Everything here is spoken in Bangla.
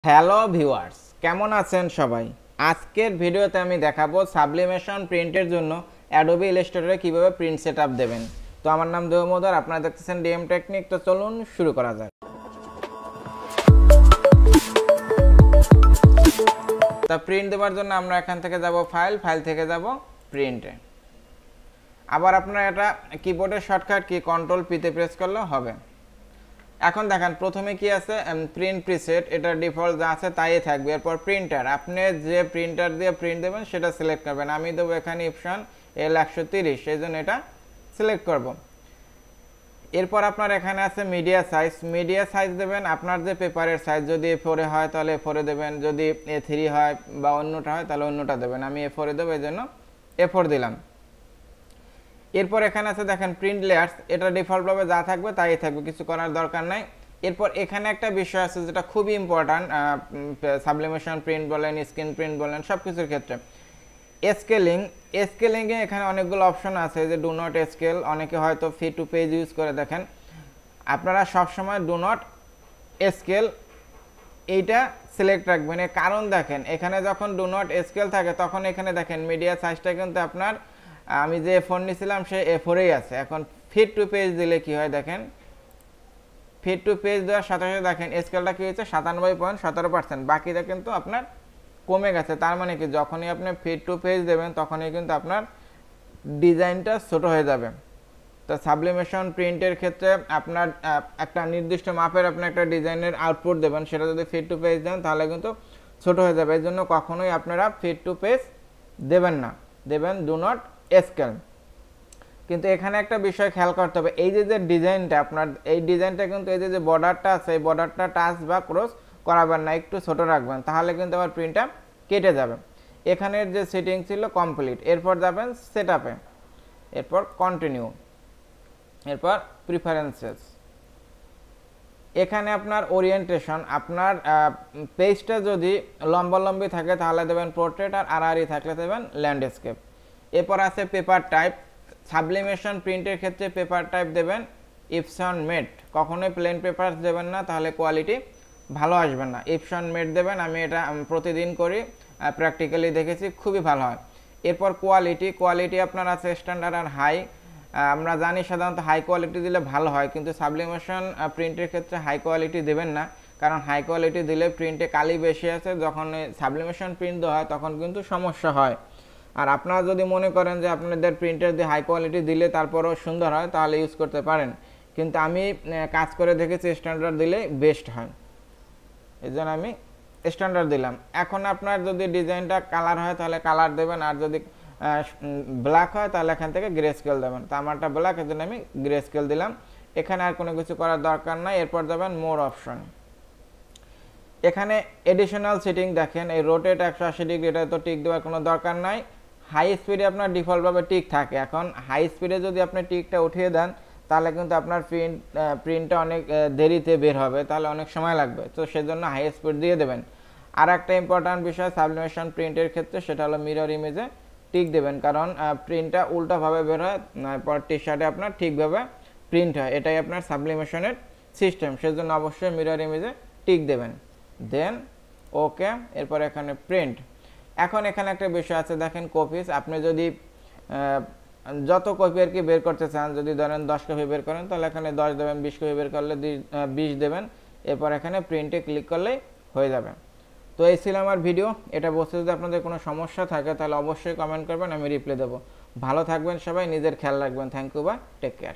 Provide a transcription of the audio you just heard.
হ্যালো ভিউয়ার্স, কেমন আছেন সবাই? আজকের ভিডিওতে আমি দেখাবো সাবলিমেশন প্রিন্টের জন্য অ্যাডোবি ইলাস্ট্রেটরে কিভাবে প্রিন্ট সেটআপ দেবেন। তো আমার নাম দেবমোদর, আপনারা দেখতেছেন ডিএমটেকনিক। তো চলুন শুরু করা যাক। তা প্রিন্ট দেওয়ার জন্য আমরা এখান থেকে যাব ফাইল থেকে যাব প্রিন্টে। আবার আপনারা এটা কিবোর্ডের শর্টকাট কি কন্ট্রোল পিতে প্রেস করলে হবে। এখন দেখেন প্রথমে কি আছে, প্রিন্ট প্রিসেট, এটা ডিফল্ট যা আছে তাই থাকবে। এরপর প্রিন্টার, আপনি যে প্রিন্টার দিয়ে প্রিন্ট দেবেন সেটা সিলেক্ট করবেন। আমি দেবো এখানে অপশন L130, সেই জন্য এটা সিলেক্ট করব। এরপর আপনার এখানে আছে মিডিয়া সাইজ দেবেন আপনার যে পেপারের সাইজ, যদি A4 হয় তাহলে A4 দেবেন, যদি A3 হয় বা অন্যটা হয় তাহলে অন্যটা দেবেন। আমি A4 দেবো, এই জন্য A4 দিলাম। এরপর এখানে আছে দেখেন প্রিন্ট লেয়ার্স, এটা ডিফল্টভাবে যা থাকবে তাই থাকবে, কিছু করার দরকার নাই। এরপর এখানে একটা বিষয় আছে যেটা খুবই ইম্পর্ট্যান্ট, সাবলিমেশন প্রিন্ট বলেন, স্ক্রিন প্রিন্ট বলেন, সব কিছুর ক্ষেত্রে স্কেলিংয়ে এখানে অনেকগুলো অপশন আছে, যে ডু নট স্কেল, অনেকে হয়তো ফি টু পেজ ইউজ করে। দেখেন আপনারা সবসময় ডু নট স্কেল এইটা সিলেক্ট রাখবেন। এর কারণ দেখেন এখানে যখন ডু নট স্কেল থাকে তখন এখানে দেখেন মিডিয়া সাইজটা কিন্তু আপনার, আমি যে A4 নিয়েছিলাম সে A4এই আছে। এখন ফিট টু পেজ দিলে কি হয়, দেখেন ফিট টু পেজ দেওয়ার সাথে সাথে দেখেন স্কেলটা কি হয়েছে 97.17%, বাকিটা কিন্তু আপনার কমে গেছে। তার মানে কি যখনই আপনি ফিট টু পেজ দেবেন তখনই কিন্তু আপনার ডিজাইনটা ছোট হয়ে যাবে। তো সাবলিমেশন প্রিন্টের ক্ষেত্রে আপনার একটা নির্দিষ্ট মাপের আপনি একটা ডিজাইনের আউটপুট দেবেন, সেটা যদি ফিট টু পেজ দেন তাহলে কিন্তু ছোট হয়ে যাবে। এই জন্য কখনোই আপনারা ফিট টু পেজ দেবেন না, দেবেন ডু নট স্কেল। কিন্তু এখানে একটা বিষয় খেয়াল করতে হবে, এই যে ডিজাইনটা আপনার, এই ডিজাইনটা কিন্তু এই যে বর্ডারটা আছে, এই বর্ডারটা টাচ বা ক্রস করাবেন না, একটু ছোট রাখবেন, তাহলে কিন্তু আবার প্রিন্টটা কেটে যাবে। এখানের যে সেটিং ছিল কমপ্লিট, এরপর যাবেন সেটআপে, এরপর কন্টিনিউ, এরপর প্রিফারেন্সেস। এখানে আপনার ওরিয়েন্টেশন, আপনার পেজটা যদি লম্বালম্বি থাকে তাহলে দেবেন পোর্ট্রেট, আর আড়াআড়ি থাকলে দেবেন ল্যান্ডস্কেপ। এরপর আছে পেপার টাইপ, সাবলিমেশন প্রিন্টের ক্ষেত্রে পেপার টাইপ দেবেন ইপসন মেট, কখনোই প্লেন পেপার দেবেন না, তাহলে কোয়ালিটি ভালো আসবে না। ইপসন মেট দেবেন, আমি এটা প্রতিদিন করি, প্র্যাকটিক্যালি দেখেছি, খুবই ভালো হয়। এরপর কোয়ালিটি আপনার আছে স্ট্যান্ডার্ড আর হাই। আমরা জানি সাধারণত হাই কোয়ালিটি দিলে ভালো হয়, কিন্তু সাবলিমেশন প্রিন্টের ক্ষেত্রে হাই কোয়ালিটি দেবেন না, কারণ হাই কোয়ালিটি দিলে প্রিন্টে কালি বেশি আছে, যখন সাবলিমেশন প্রিন্ট দেওয়া হয় তখন কিন্তু সমস্যা হয়। আর আপনারা যদি মনে করেন যে আপনাদের প্রিন্টার দিয়ে হাই কোয়ালিটি দিলে তারপরও সুন্দর হয়, তাহলে ইউজ করতে পারেন, কিন্তু আমি কাজ করে দেখেছি স্ট্যান্ডার্ড দিলে বেস্ট হয়, এই জন্য আমি স্ট্যান্ডার্ড দিলাম। এখন আপনার যদি ডিজাইনটা কালার হয় তাহলে কালার দেবেন, আর যদি ব্ল্যাক হয় তাহলে এখান থেকে গ্রে স্কেল দেবেন। তো আমারটা ব্ল্যাক, এর জন্য আমি গ্রে স্কেল দিলাম। এখানে আর কোনো কিছু করার দরকার নাই। এরপর যাবেন মোর অপশন, এখানে এডিশনাল সেটিং দেখেন, এই রোটেট 180 ডিগ্রি, এটা তো টিক দেওয়ার কোনো দরকার নাই। হাই স্পিডে আপনার ডিফল্টভাবে টিক থাকে, এখন হাই স্পিডে যদি আপনি টিকটা উঠিয়ে দেন তাহলে কিন্তু আপনার প্রিন্টটা অনেক দেরিতে বের হবে, তাহলে অনেক সময় লাগবে, তো সেজন্য হাই স্পিড দিয়ে দেবেন। আর একটা ইম্পর্ট্যান্ট বিষয় সাবলিমেশন প্রিন্টের ক্ষেত্রে, সেটা হলো মিরর ইমেজে টিক দেবেন, কারণ প্রিন্টটা উল্টাভাবে বের হয়, পর টি শার্টে আপনার ঠিকভাবে প্রিন্ট হয়, এটাই আপনার সাবলিমেশনের সিস্টেম, সেজন্য অবশ্যই মিরর ইমেজে টিক দেবেন। দেন ওকে, এরপর এখানে প্রিন্ট। এখন এখানে একটা বিষয় আছে দেখেন কপিস, আপনি যদি যত কপি আর কি বের করতে চান, যদি ধরেন 10 কপি বের করেন তাহলে এখানে 10 দেবেন, 20 কপি বের করলে 20 দেবেন, এরপর এখানে প্রিন্টে ক্লিক করলেই হয়ে যাবে। তো এই ছিল আমার ভিডিও। এটা বুঝতে যদি আপনাদের কোনো সমস্যা থাকে তাহলে অবশ্যই কমেন্ট করবেন, আমি রিপ্লাই দেবো। ভালো থাকবেন সবাই, নিজের খেয়াল রাখবেন। থ্যাংক ইউ বা টেক কেয়ার।